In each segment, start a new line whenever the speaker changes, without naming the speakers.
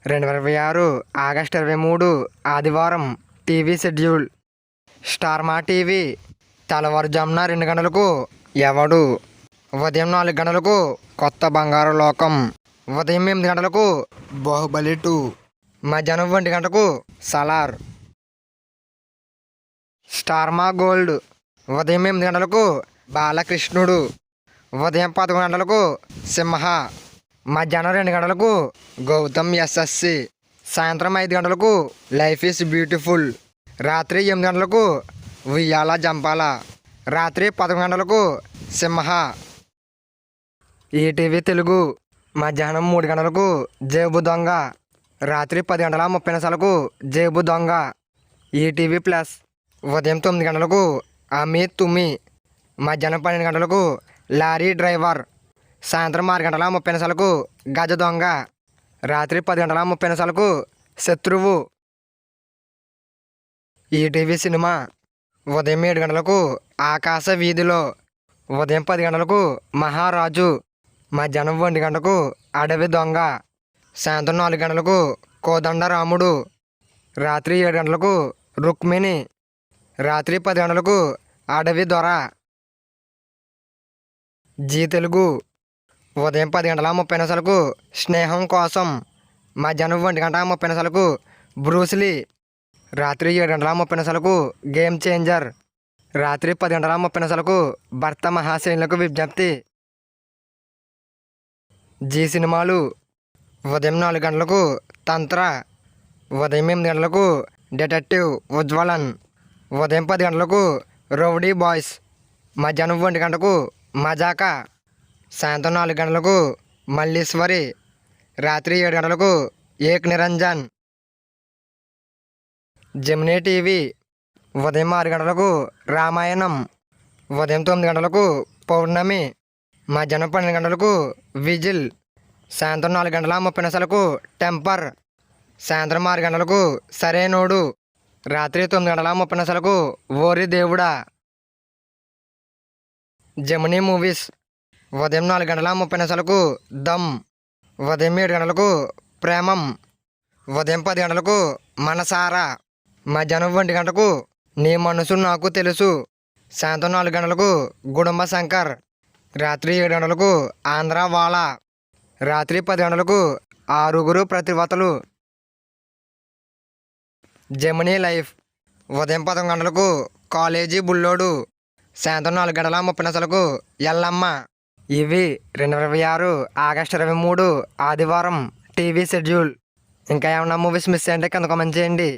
2026 August 23 ఆదివారం TV schedule. Star మా TV తెల్లవారుజామున 2 గంటలకు ఎవడు, ఉదయం 4 గంటలకు కొత్త బంగారు లోకం, ఉదయం 8 గంటలకు బాహుబలి 2, మధ్యాహ్నం 1 గంటకు సలార్. స్టార్ మా గోల్డ్ ఉదయం 8 గంటలకు బాలకృష్ణుడు, ఉదయం 11 గంటలకు సింహ, మధ్యాహ్నం 2 గంటలకు గౌతమ్ ఎస్ఎస్సి, సాయంత్రం 5 గంటలకు లైఫ్ ఈజ్ బ్యూటిఫుల్, రాత్రి 8 గంటలకు ఉయ్యాల జంపాల, రాత్రి 11 గంటలకు సింహ. ఈటీవీ తెలుగు మధ్యాహ్నం 3 గంటలకు జేబు దొంగ, రాత్రి 10:30 జేబు దొంగ. ఈటీవీ ప్లస్ ఉదయం 9 గంటలకు అమీ తుమి, మధ్యాహ్నం 12 గంటలకు లారీ డ్రైవర్, సాయంత్రం 6:30 గజ దొంగ, రాత్రి 10:30 శత్రువు. ఈటీవీ సినిమా ఉదయం 7 గంటలకు ఆకాశ వీధిలో, ఉదయం 10 గంటలకు మహారాజు, మధ్యాహ్నం 1 గంటకు అడవి దొంగ, సాయంత్రం 4 గంటలకు కోదండరాముడు, రాత్రి 7 గంటలకు రుక్మిణి, రాత్రి 10 గంటలకు అడవి దొర. జీ తెలుగు ఉదయం 10:30 స్నేహం కోసం, మధ్యాహ్నం 1:30 బ్రూస్లీ, రాత్రి 7:30 గేమ్ చేంజర్, రాత్రి 10:30 భర్త మహాశైలకు విజ్ఞప్తి. జీ సినిమాలు ఉదయం 4 గంటలకు తంత్ర, ఉదయం 8 గంటలకు డిటెక్టివ్ ఉజ్వలన్, ఉదయం 10 గంటలకు రౌడీ బాయ్స్, మధ్యాహ్నం 1 గంటకు మజాకా, సాయంత్రం 4 గంటలకు మల్లీశ్వరి, రాత్రి 7 గంటలకు ఏక్ నిరంజన్. జెమినీ టీవీ ఉదయం 6 గంటలకు రామాయణం, ఉదయం 9 గంటలకు పౌర్ణమి, మధ్యాహ్నం 12 గంటలకు విజిల్, సాయంత్రం 4:30 టెంపర్, సాయంత్రం 6 గంటలకు సరైనోడు, రాత్రి 9:30 ఓరి దేవుడా. జెమినీ మూవీస్ ఉదయం 4:30 దమ్, ఉదయం 7 గంటలకు ప్రేమం, ఉదయం 10 గంటలకు మనసారా, మధ్యాహ్నం 1 గంటకు నీ మనసు నాకు తెలుసు, సాయంత్రం 4 గంటలకు గుడుంబ శంకర్, రాత్రి 7 గంటలకు ఆంధ్ర వాళ, రాత్రి 10 గంటలకు ఆరుగురు ప్రతివతలు. జెమినీ లైఫ్ ఉదయం 11 గంటలకు కాలేజీ బుల్లోడు, సాయంత్రం 4:30 ఎల్లమ్మ. ఇవి 2026 ఆగస్టు 23 ఆదివారం టీవీ షెడ్యూల్. ఇంకా ఏమన్నా మూవీస్ మిస్ అయ్యంటే కింద కామెంట్ చేయండి.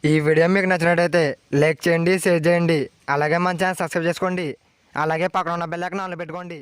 ఈ వీడియో మీకు నచ్చినట్టయితే లైక్ చేయండి, షేర్ చేయండి, అలాగే మన ఛానల్ సబ్స్క్రైబ్ చేసుకోండి, అలాగే పక్కన ఉన్న బెల్ ఐకాన్ ఆన్లో పెట్టుకోండి.